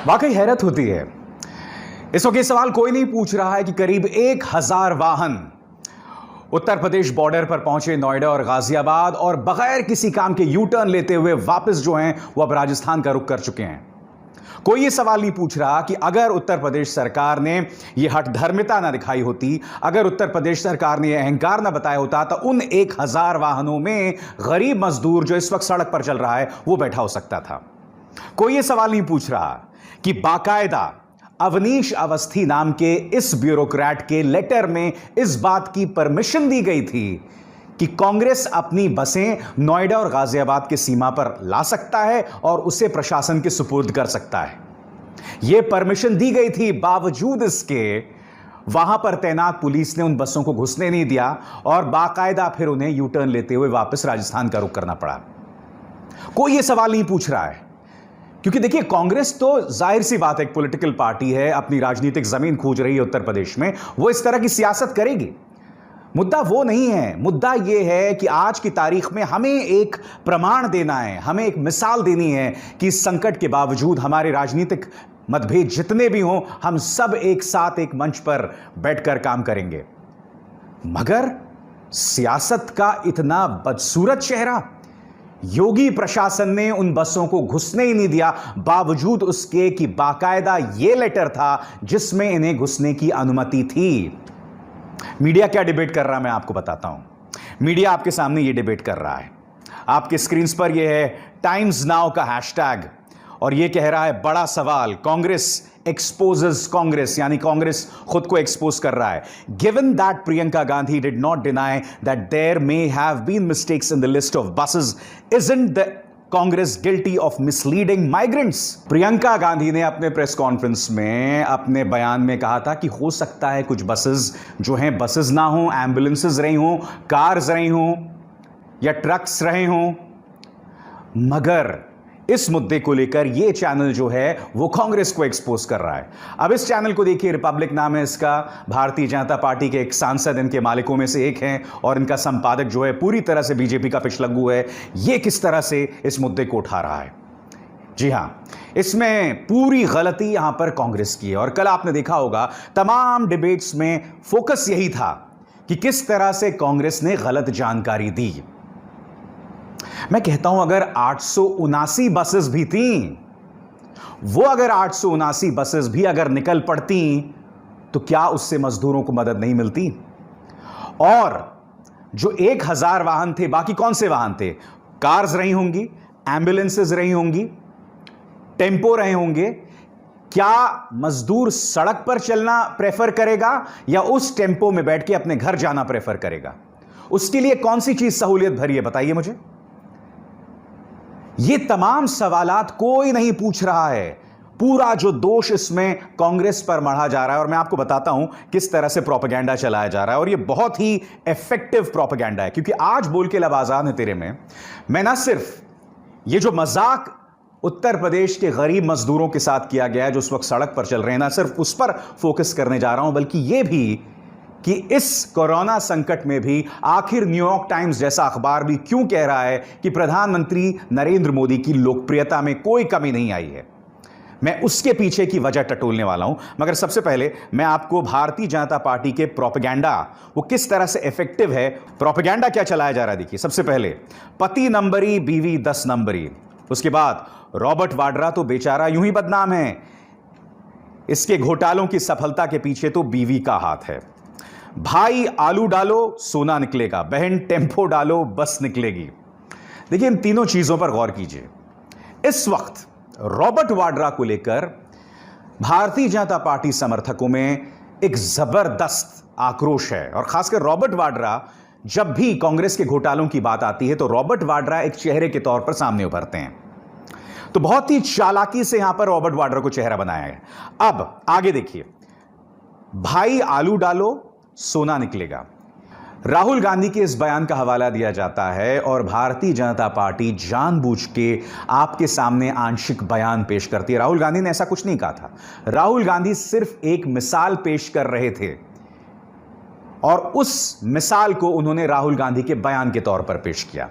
वाकई हैरत होती है। इस वक्त ये सवाल कोई नहीं पूछ रहा है कि करीब 1000 वाहन उत्तर प्रदेश बॉर्डर पर पहुंचे नोएडा और गाजियाबाद और बगैर किसी काम के यू टर्न लेते हुए वापस जो हैं वो अब राजस्थान का रुख कर चुके हैं। कोई ये सवाल नहीं पूछ रहा कि अगर उत्तर प्रदेश सरकार ने यह हठधर्मिता ना दिखाई होती, अगर उत्तर प्रदेश सरकार ने यह अहंकार ना बताया होता, तो उन 1000 वाहनों में गरीब मजदूर जो इस वक्त सड़क पर चल रहा है वो बैठा हो सकता था। कोई ये सवाल नहीं पूछ रहा कि बाकायदा अवनीश अवस्थी नाम के इस ब्यूरोक्रेट के लेटर में इस बात की परमिशन दी गई थी कि कांग्रेस अपनी बसें नोएडा और गाजियाबाद की सीमा पर ला सकता है और उसे प्रशासन के सुपुर्द कर सकता है। यह परमिशन दी गई थी, बावजूद इसके वहां पर तैनात पुलिस ने उन बसों को घुसने नहीं दिया और बाकायदा फिर उन्हें यू टर्न लेते हुए वापस राजस्थान का रुख करना पड़ा। कोई यह सवाल नहीं पूछ रहा है, क्योंकि देखिए कांग्रेस तो जाहिर सी बात है एक पॉलिटिकल पार्टी है, अपनी राजनीतिक जमीन खोज रही है उत्तर प्रदेश में, वो इस तरह की सियासत करेगी। मुद्दा वो नहीं है, मुद्दा ये है कि आज की तारीख में हमें एक प्रमाण देना है, हमें एक मिसाल देनी है कि इस संकट के बावजूद हमारे राजनीतिक मतभेद जितने भी हों, हम सब एक साथ एक मंच पर बैठकर काम करेंगे। मगर सियासत का इतना बदसूरत चेहरा, योगी प्रशासन ने उन बसों को घुसने ही नहीं दिया, बावजूद उसके कि बाकायदा यह लेटर था जिसमें इन्हें घुसने की अनुमति थी। मीडिया क्या डिबेट कर रहा है मैं आपको बताता हूं। मीडिया आपके सामने यह डिबेट कर रहा है, आपके स्क्रीन पर यह है टाइम्स नाउ का हैशटैग और यह कह रहा है बड़ा सवाल, कांग्रेस एक्सपोजेस कांग्रेस, यानी कांग्रेस खुद को एक्सपोज कर रहा है। Given that Priyanka Gandhi did not deny that there may have been mistakes in the list of buses, isn't the Congress guilty of misleading migrants. Priyanka Gandhi ने अपने प्रेस कॉन्फ्रेंस में अपने बयान में कहा था कि हो सकता है कुछ बसेस जो हैं बसेस ना हो, एम्बुलेंसेस रही हों, कार्स रही हों या ट्रक्स रहे हों, मगर इस मुद्दे को लेकर यह चैनल जो है वो कांग्रेस को एक्सपोज कर रहा है। अब इस चैनल को देखिए, रिपब्लिक नाम है इसका, भारतीय जनता पार्टी के एक सांसद इनके मालिकों में से एक हैं और इनका संपादक जो है पूरी तरह से बीजेपी का पिछलग्गू है। यह किस तरह से इस मुद्दे को उठा रहा है। जी हां, इसमें पूरी गलती यहां पर कांग्रेस की है और कल आपने देखा होगा तमाम डिबेट्स में फोकस यही था कि किस तरह से कांग्रेस ने गलत जानकारी दी। मैं कहता हूं अगर 879 बसेस भी थीं, वो अगर 879 बसेस भी अगर निकल पड़ती तो क्या उससे मजदूरों को मदद नहीं मिलती? और जो 1000 वाहन थे, बाकी कौन से वाहन थे? कार्स रही होंगी, एम्बुलेंसेस रही होंगी, टेम्पो रहे होंगे। क्या मजदूर सड़क पर चलना प्रेफर करेगा या उस टेम्पो में बैठ के अपने घर जाना प्रेफर करेगा? उसके लिए कौन सी चीज सहूलियत भरी है, बताइए मुझे। ये तमाम सवालात कोई नहीं पूछ रहा है। पूरा जो दोष इसमें कांग्रेस पर मढ़ा जा रहा है और मैं आपको बताता हूं किस तरह से प्रोपेगेंडा चलाया जा रहा है और ये बहुत ही इफेक्टिव प्रोपेगेंडा है। क्योंकि आज बोल के लब आजाद है तेरे में मैं ना सिर्फ ये जो मजाक उत्तर प्रदेश के गरीब मजदूरों के साथ किया गया है जो उस वक्त सड़क पर चल रहे हैं, ना सिर्फ उस पर फोकस करने जा रहा हूं, बल्कि यह भी कि इस कोरोना संकट में भी आखिर न्यूयॉर्क टाइम्स जैसा अखबार भी क्यों कह रहा है कि प्रधानमंत्री नरेंद्र मोदी की लोकप्रियता में कोई कमी नहीं आई है। मैं उसके पीछे की वजह टटोलने वाला हूं, मगर सबसे पहले मैं आपको भारतीय जनता पार्टी के प्रोपेगेंडा वो किस तरह से इफेक्टिव है, प्रोपेगेंडा क्या चलाया जा रहा है। देखिए, सबसे पहले पति नंबरी बीवी 10 नंबरी, उसके बाद रॉबर्ट वाड्रा तो बेचारा यूं ही बदनाम है, इसके घोटालों की सफलता के पीछे तो बीवी का हाथ है। भाई आलू डालो सोना निकलेगा, बहन टेम्पो डालो बस निकलेगी। देखिए, इन तीनों चीजों पर गौर कीजिए। इस वक्त रॉबर्ट वाड्रा को लेकर भारतीय जनता पार्टी समर्थकों में एक जबरदस्त आक्रोश है और खासकर रॉबर्ट वाड्रा, जब भी कांग्रेस के घोटालों की बात आती है तो रॉबर्ट वाड्रा एक चेहरे के तौर पर सामने उभरते हैं। तो बहुत ही चालाकी से यहां पर रॉबर्ट वाड्रा को चेहरा बनाया है। अब आगे देखिए, भाई आलू डालो सोना निकलेगा। राहुल गांधी के इस बयान का हवाला दिया जाता है और भारतीय जनता पार्टी जानबूझ के आपके सामने आंशिक बयान पेश करती है। राहुल गांधी ने ऐसा कुछ नहीं कहा था। राहुल गांधी सिर्फ एक मिसाल पेश कर रहे थे और उस मिसाल को उन्होंने राहुल गांधी के बयान के तौर पर पेश किया।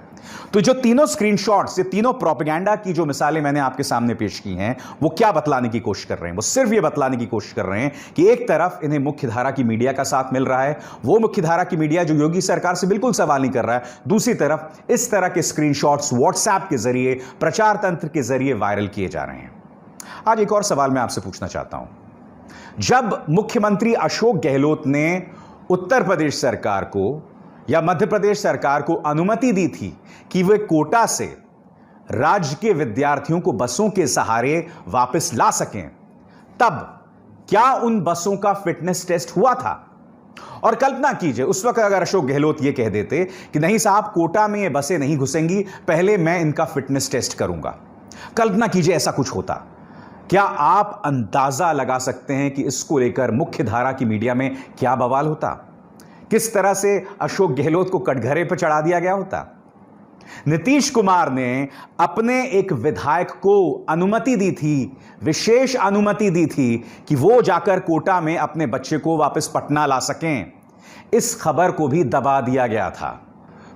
तो जो तीनों स्क्रीनशॉट्स, ये तीनों प्रोपेगेंडा की जो मिसालें मैंने आपके सामने पेश की हैं, वो क्या बतलाने की कोशिश कर रहे हैं? वो सिर्फ ये बतलाने की कोशिश कर रहे हैं कि एक तरफ इन्हें मुख्यधारा की मीडिया का साथ मिल रहा है, वो मुख्यधारा की मीडिया जो योगी सरकार से बिल्कुल सवाल नहीं कर रहा है, दूसरी तरफ इस तरह के स्क्रीनशॉट्स व्हाट्सएप के जरिए, प्रचार तंत्र के जरिए वायरल किए जा रहे हैं। आज एक और सवाल मैं आपसे पूछना चाहता हूं। जब मुख्यमंत्री अशोक गहलोत ने उत्तर प्रदेश सरकार को या मध्य प्रदेश सरकार को अनुमति दी थी कि वे कोटा से राज्य के विद्यार्थियों को बसों के सहारे वापस ला सकें, तब क्या उन बसों का फिटनेस टेस्ट हुआ था? और कल्पना कीजिए उस वक्त अगर अशोक गहलोत यह कह देते कि नहीं साहब, कोटा में ये बसें नहीं घुसेंगी, पहले मैं इनका फिटनेस टेस्ट करूंगा। कल्पना कीजिए ऐसा कुछ होता। क्या आप अंदाजा लगा सकते हैं कि इसको लेकर मुख्यधारा की मीडिया में क्या बवाल होता? किस तरह से अशोक गहलोत को कटघरे पर चढ़ा दिया गया होता? नीतीश कुमार ने अपने एक विधायक को अनुमति दी थी, विशेष अनुमति दी थी कि वो जाकर कोटा में अपने बच्चे को वापस पटना ला सकें। इस खबर को भी दबा दिया गया था।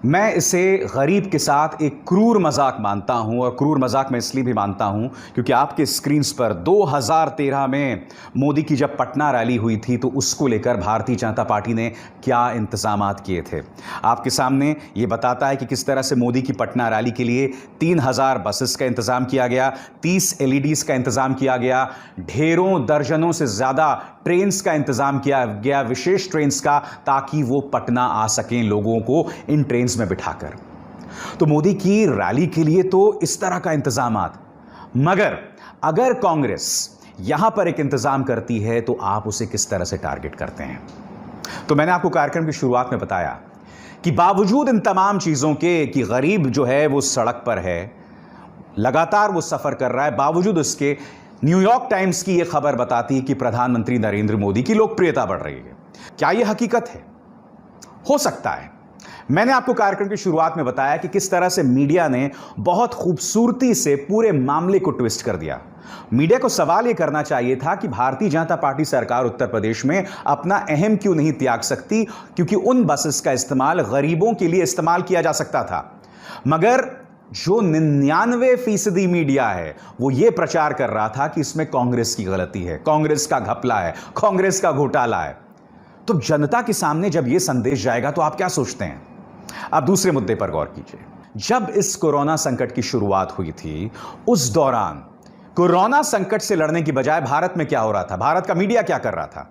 मैं इसे गरीब के साथ एक क्रूर मजाक मानता हूं, और क्रूर मजाक मैं इसलिए भी मानता हूं क्योंकि आपके स्क्रीन्स पर 2013 में मोदी की जब पटना रैली हुई थी तो उसको लेकर भारतीय जनता पार्टी ने क्या इंतजामात किए थे। आपके सामने ये बताता है कि किस तरह से मोदी की पटना रैली के लिए 3000 बसेस का इंतजाम किया गया, 30 LEDs का इंतजाम किया गया, ढेरों दर्जनों से ज़्यादा ट्रेन्स का इंतजाम किया गया, विशेष ट्रेन्स का, ताकि वो पटना आ सकें लोगों को इन ट्रेन्स में बिठाकर। तो मोदी की रैली के लिए तो इस तरह का इंतजामात। मगर अगर कांग्रेस यहां पर एक इंतजाम करती है तो आप उसे किस तरह से टारगेट करते हैं? तो मैंने आपको कार्यक्रम की शुरुआत में बताया कि बावजूद इन तमाम चीजों के कि गरीब जो है वो सड़क पर है, लगातार वो सफर कर रहा है, बावजूद उसके न्यूयॉर्क टाइम्स की यह खबर बताती है कि प्रधानमंत्री नरेंद्र मोदी की लोकप्रियता बढ़ रही है। क्या यह हकीकत है? हो सकता है। मैंने आपको कार्यक्रम की शुरुआत में बताया कि किस तरह से मीडिया ने बहुत खूबसूरती से पूरे मामले को ट्विस्ट कर दिया। मीडिया को सवाल यह करना चाहिए था कि भारतीय जनता पार्टी सरकार उत्तर प्रदेश में अपना अहम क्यों नहीं त्याग सकती, क्योंकि उन बसेस का इस्तेमाल गरीबों के लिए इस्तेमाल किया जा सकता था। मगर जो 99% मीडिया है वो ये प्रचार कर रहा था कि इसमें कांग्रेस की गलती है, कांग्रेस का घपला है, कांग्रेस का घोटाला है। तो जनता के सामने जब यह संदेश जाएगा तो आप क्या सोचते हैं? आप दूसरे मुद्दे पर गौर कीजिए। जब इस कोरोना संकट की शुरुआत हुई थी, उस दौरान कोरोना संकट से लड़ने की बजाय भारत में क्या हो रहा था? भारत का मीडिया क्या कर रहा था?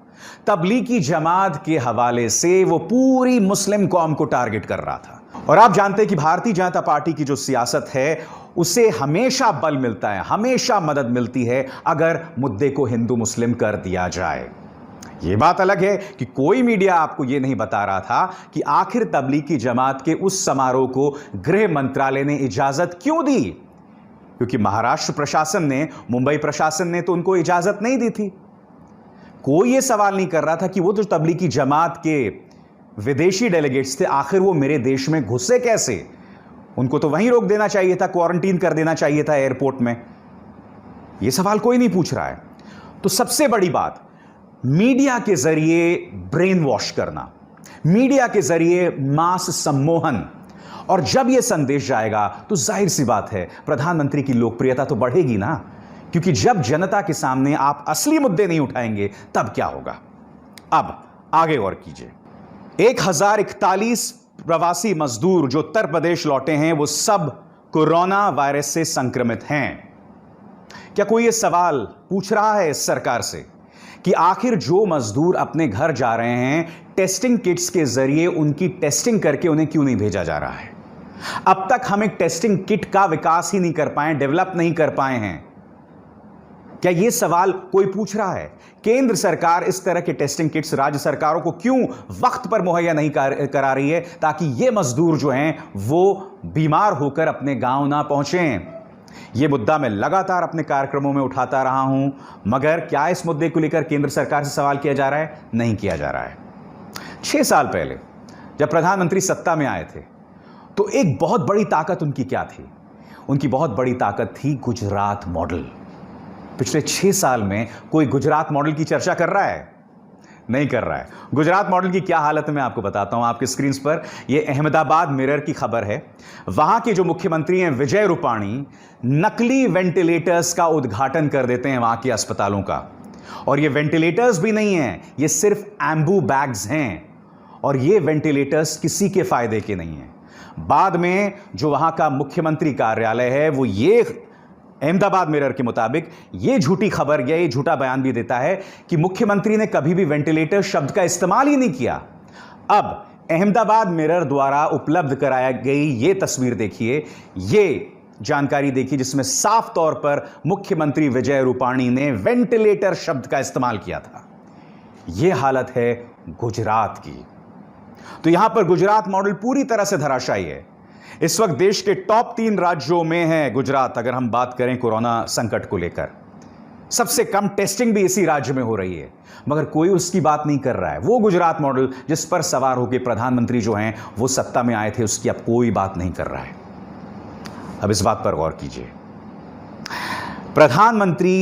तबलीगी जमात के हवाले से वो पूरी मुस्लिम कौम को टारगेट कर रहा था। और आप जानते हैं कि भारतीय जनता पार्टी की जो सियासत है उसे हमेशा बल मिलता है, हमेशा मदद मिलती है अगर मुद्दे को हिंदू मुस्लिम कर दिया जाए। यह बात अलग है कि कोई मीडिया आपको यह नहीं बता रहा था कि आखिर तबलीगी जमात के उस समारोह को गृह मंत्रालय ने इजाजत क्यों दी, क्योंकि महाराष्ट्र प्रशासन ने, मुंबई प्रशासन ने तो उनको इजाजत नहीं दी थी। कोई यह सवाल नहीं कर रहा था कि वो जो तबलीगी जमात के विदेशी डेलीगेट्स थे, आखिर वो मेरे देश में घुसे कैसे? उनको तो वहीं रोक देना चाहिए था, क्वारंटीन कर देना चाहिए था एयरपोर्ट में। यह सवाल कोई नहीं पूछ रहा है। तो सबसे बड़ी बात, मीडिया के जरिए ब्रेन वॉश करना, मीडिया के जरिए मास सम्मोहन। और जब यह संदेश जाएगा तो जाहिर सी बात है प्रधानमंत्री की लोकप्रियता तो बढ़ेगी ना, क्योंकि जब जनता के सामने आप असली मुद्दे नहीं उठाएंगे तब क्या होगा? अब आगे गौर कीजिए। 1041 प्रवासी मजदूर जो उत्तर प्रदेश लौटे हैं वो सब कोरोना वायरस से संक्रमित हैं। क्या कोई यह सवाल पूछ रहा है इस सरकार से कि आखिर जो मजदूर अपने घर जा रहे हैं, टेस्टिंग किट्स के जरिए उनकी टेस्टिंग करके उन्हें क्यों नहीं भेजा जा रहा है? अब तक हम एक टेस्टिंग किट का विकास ही नहीं कर पाए, डेवलप नहीं कर पाए हैं। क्या यह सवाल कोई पूछ रहा है? केंद्र सरकार इस तरह के टेस्टिंग किट्स राज्य सरकारों को क्यों वक्त पर मुहैया नहीं करा रही है, ताकि ये मजदूर जो हैं वो बीमार होकर अपने गांव ना पहुंचें? यह मुद्दा मैं लगातार अपने कार्यक्रमों में उठाता रहा हूं, मगर क्या इस मुद्दे को लेकर केंद्र सरकार से सवाल किया जा रहा है? नहीं किया जा रहा है। 6 साल पहले जब प्रधानमंत्री सत्ता में आए थे तो एक बहुत बड़ी ताकत उनकी क्या थी? उनकी बहुत बड़ी ताकत थी गुजरात मॉडल। पिछले 6 साल में कोई गुजरात मॉडल की चर्चा कर रहा है? नहीं कर रहा है। गुजरात मॉडल की क्या हालत है मैं आपको बताता हूं। आपके स्क्रीन पर यह अहमदाबाद मिरर की खबर है। वहां के जो मुख्यमंत्री हैं विजय रूपाणी नकली वेंटिलेटर्स का उद्घाटन कर देते हैं वहां के अस्पतालों का। और ये वेंटिलेटर्स भी नहीं हैं, ये सिर्फ एम्बू बैग्स हैं और ये वेंटिलेटर्स किसी के फायदे के नहीं हैं। बाद में जो वहां का मुख्यमंत्री कार्यालय है वो ये अहमदाबाद मिरर के मुताबिक ये झूठी खबर या ये झूठा बयान भी देता है कि मुख्यमंत्री ने कभी भी वेंटिलेटर शब्द का इस्तेमाल ही नहीं किया। अब अहमदाबाद मिरर द्वारा उपलब्ध कराया गई ये तस्वीर देखिए, ये जानकारी देखिए जिसमें साफ तौर पर मुख्यमंत्री विजय रूपाणी ने वेंटिलेटर शब्द का इस्तेमाल किया था। यह हालत है गुजरात की। तो यहां पर गुजरात मॉडल पूरी तरह से धराशायी है। इस वक्त देश के टॉप 3 राज्यों में है गुजरात। अगर हम बात करें कोरोना संकट को लेकर, सबसे कम टेस्टिंग भी इसी राज्य में हो रही है, मगर कोई उसकी बात नहीं कर रहा है। वो गुजरात मॉडल जिस पर सवार होकर प्रधानमंत्री जो हैं वो सत्ता में आए थे, उसकी अब कोई बात नहीं कर रहा है। अब इस बात पर गौर कीजिए, प्रधानमंत्री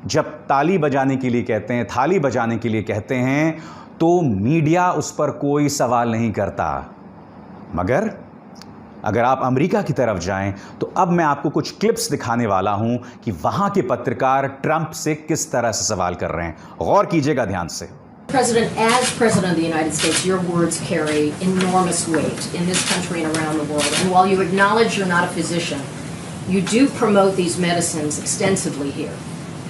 जब ताली बजाने के लिए कहते हैं, थाली बजाने के लिए कहते हैं, तो मीडिया उस पर कोई सवाल नहीं करता। मगर अगर आप अमेरिका की तरफ जाएं तो अब मैं आपको कुछ क्लिप्स दिखाने वाला हूं कि वहां के पत्रकार ट्रंप से किस तरह से सवाल कर रहे हैं। गौर कीजिएगा ध्यान से। President, as President of the United States, your words carry enormous weight in this country and around the world. And while you acknowledge you're not a physician, you do promote these medicines extensively here.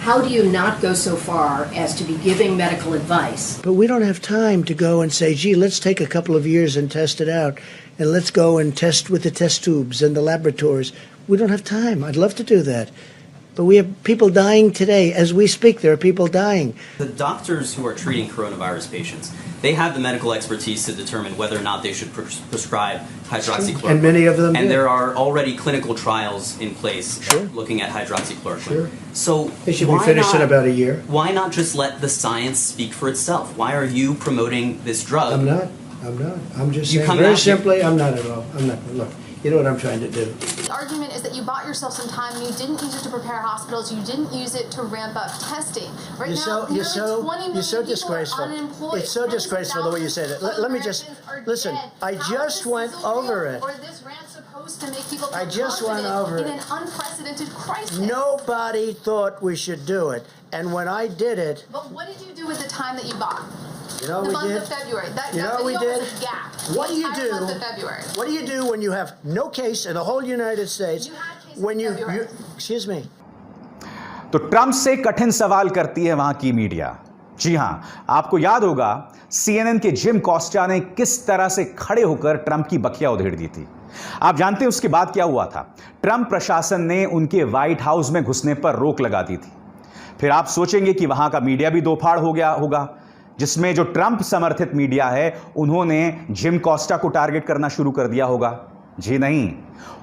How do you not go so far as to be giving medical advice? But we don't have time to go and say, gee, let's take a couple of years and test it out. And let's go and test with the test tubes and the laboratories. We don't have time. I'd love to do that. But we have people dying today. As we speak, there are people dying. The doctors who are treating coronavirus patients, they have the medical expertise to determine whether or not they should prescribe hydroxychloroquine. And many of them And do. there are already clinical trials in place looking at hydroxychloroquine. Sure. So They should be finished in about a year. Why not just let the science speak for itself? Why are you promoting this drug? I'm not. I'm just You saying come very out- simply, I'm not at all. I'm not. Look, you know what I'm trying to do. The argument is that you bought yourself some time and you didn't use it to prepare hospitals, you didn't use it to ramp up testing. Right You're now, so- nearly 20 million you're so people disgraceful. are unemployed. It's so Tens of disgraceful the way you say that. thousands Let of me just- Americans are listen, dead. I How just is this went still over real? it. Or is this rant supposed to make people I feel just went confident over in it. an unprecedented crisis? Nobody thought we should do it. And when I did it, But what did you do with the time that you bought? you know The we month did? of February. That You know we video did? was a gap. What do The you entire do? month of February. What do you do when you have no case in the whole United States? You had cases When in you February. excuse me. तो Trump से कठिन सवाल करती है वहां की media. जी हां, आपको याद होगा सीएनएन के जिम कॉस्टा ने किस तरह से खड़े होकर ट्रंप की बखिया उधेड़ दी थी। आप जानते हैं उसके बाद क्या हुआ था? ट्रंप प्रशासन ने उनके व्हाइट हाउस में घुसने पर रोक लगा दी थी। फिर आप सोचेंगे कि वहां का मीडिया भी दोफाड़ हो गया होगा, जिसमें जो ट्रंप समर्थित मीडिया है उन्होंने जिम कॉस्टा को टारगेट करना शुरू कर दिया होगा। जी नहीं,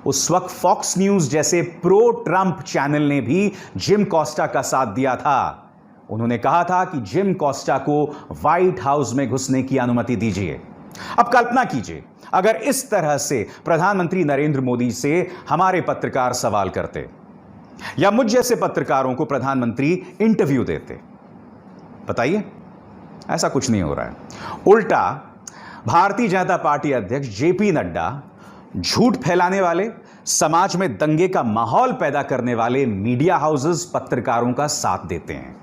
उस वक्त फॉक्स न्यूज जैसे प्रो ट्रंप चैनल ने भी जिम कॉस्टा का साथ दिया था। उन्होंने कहा था कि जिम कॉस्टा को व्हाइट हाउस में घुसने की अनुमति दीजिए। अब कल्पना कीजिए अगर इस तरह से प्रधानमंत्री नरेंद्र मोदी से हमारे पत्रकार सवाल करते या मुझ जैसे पत्रकारों को प्रधानमंत्री इंटरव्यू देते। बताइए, ऐसा कुछ नहीं हो रहा है। उल्टा भारतीय जनता पार्टी अध्यक्ष जेपी नड्डा झूठ फैलाने वाले, समाज में दंगे का माहौल पैदा करने वाले मीडिया हाउसेस पत्रकारों का साथ देते हैं।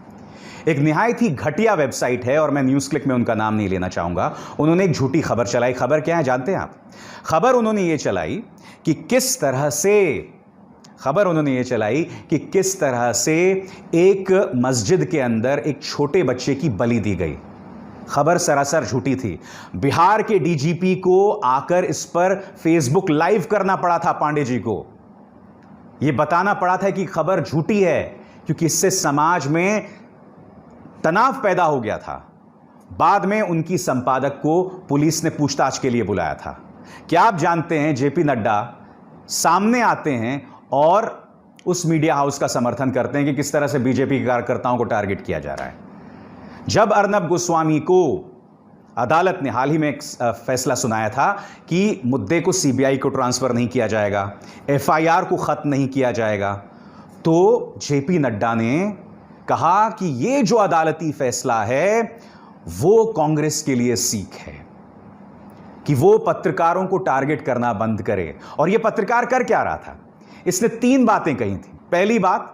एक निहायत ही घटिया वेबसाइट है और मैं न्यूज़ क्लिक में उनका नाम नहीं लेना चाहूंगा। उन्होंने एक झूठी खबर चलाई। खबर क्या है जानते हैं आप? खबर उन्होंने ये चलाई कि किस तरह से एक मस्जिद के अंदर एक छोटे बच्चे की बलि दी गई। खबर सरासर झूठी थी। बिहार के डीजीपी को आकर इस पर फेसबुक लाइव करना पड़ा था। पांडे जी को यह बताना पड़ा था कि खबर झूठी है, क्योंकि इससे समाज में तनाव पैदा हो गया था। बाद में उनकी संपादक को पुलिस ने पूछताछ के लिए बुलाया था। क्या आप जानते हैं जेपी नड्डा सामने आते हैं और उस मीडिया हाउस का समर्थन करते हैं कि किस तरह से बीजेपी के कार्यकर्ताओं को टारगेट किया जा रहा है। जब अर्नब गोस्वामी को अदालत ने हाल ही में एक फैसला सुनाया था कि मुद्दे को सीबीआई को ट्रांसफर नहीं किया जाएगा, एफआईआर को खत्म नहीं किया जाएगा, तो जेपी नड्डा ने कहा कि यह जो अदालती फैसला है वो कांग्रेस के लिए सीख है कि वो पत्रकारों को टारगेट करना बंद करे। और ये पत्रकार कर क्या रहा था? इसने 3 बातें कही थी। पहली बात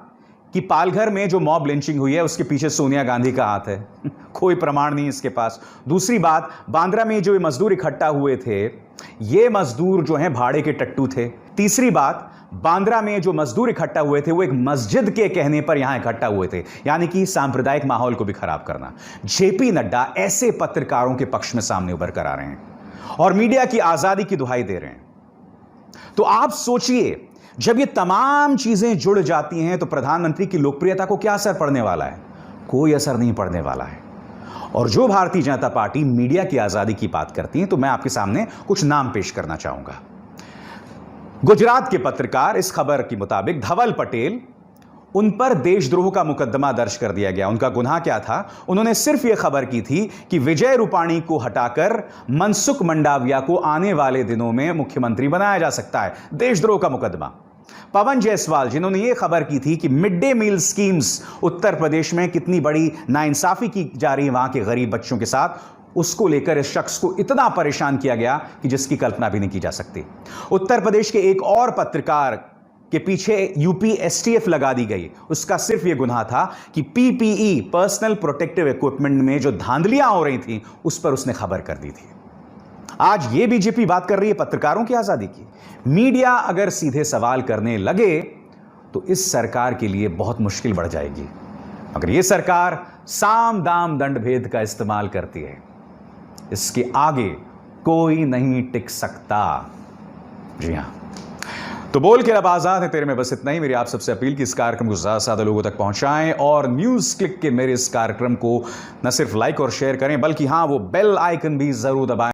कि पालघर में जो मॉब लिंचिंग हुई है उसके पीछे सोनिया गांधी का हाथ है, कोई प्रमाण नहीं इसके पास। दूसरी बात, बांद्रा में जो ये मजदूर इकट्ठा हुए थे, ये मजदूर जो हैं भाड़े के टट्टू थे। तीसरी बात, बांद्रा में जो मजदूर इकट्ठा हुए थे वो एक मस्जिद के कहने पर यहां इकट्ठा हुए थे, यानी कि सांप्रदायिक माहौल को भी खराब करना। जेपी नड्डा ऐसे पत्रकारों के पक्ष में सामने उभर कर आ रहे हैं और मीडिया की आजादी की दुहाई दे रहे हैं। तो आप सोचिए, जब ये तमाम चीजें जुड़ जाती हैं तो प्रधानमंत्री की लोकप्रियता को क्या असर पड़ने वाला है? कोई असर नहीं पड़ने वाला है। और जो भारतीय जनता पार्टी मीडिया की आजादी की बात करती है, तो मैं आपके सामने कुछ नाम पेश करना चाहूंगा। गुजरात के पत्रकार, इस खबर के मुताबिक धवल पटेल, उन पर देशद्रोह का मुकदमा दर्ज कर दिया गया। उनका गुनाह क्या था? उन्होंने सिर्फ यह खबर की थी कि विजय रूपाणी को हटाकर मनसुख मंडाविया को आने वाले दिनों में मुख्यमंत्री बनाया जा सकता है। देशद्रोह का मुकदमा। पवन जायसवाल, जिन्होंने यह खबर की थी कि mid day meal schemes Uttar Pradesh में कितनी बड़ी नाइंसाफी की जा रही है वहां के गरीब बच्चों के साथ, उसको लेकर इस शख्स को इतना परेशान किया गया कि जिसकी कल्पना भी नहीं की जा सकती। उत्तर प्रदेश के एक और पत्रकार के पीछे यूपी एसटीएफ लगा दी गई। उसका सिर्फ यह गुनाह था कि पीपीई, पर्सनल प्रोटेक्टिव इक्विपमेंट में जो धांधलियां हो रही थी उस पर उसने खबर कर दी थी। आज यह बीजेपी बात कर रही है पत्रकारों की आजादी की। मीडिया अगर सीधे सवाल करने लगे तो इस सरकार के लिए बहुत मुश्किल बढ़ जाएगी। अगर यह सरकार साम दाम दंड भेद का इस्तेमाल करती है, इसके आगे कोई नहीं टिक सकता। जी हां, तो बोल के अब आजाद है तेरे में बस इतना ही। मेरी आप सबसे अपील कि इस कार्यक्रम को ज्यादा से ज्यादा लोगों तक पहुंचाएं और न्यूज क्लिक के मेरे इस कार्यक्रम को न सिर्फ लाइक और शेयर करें, बल्कि हां, वो बेल आइकन भी जरूर दबाएं।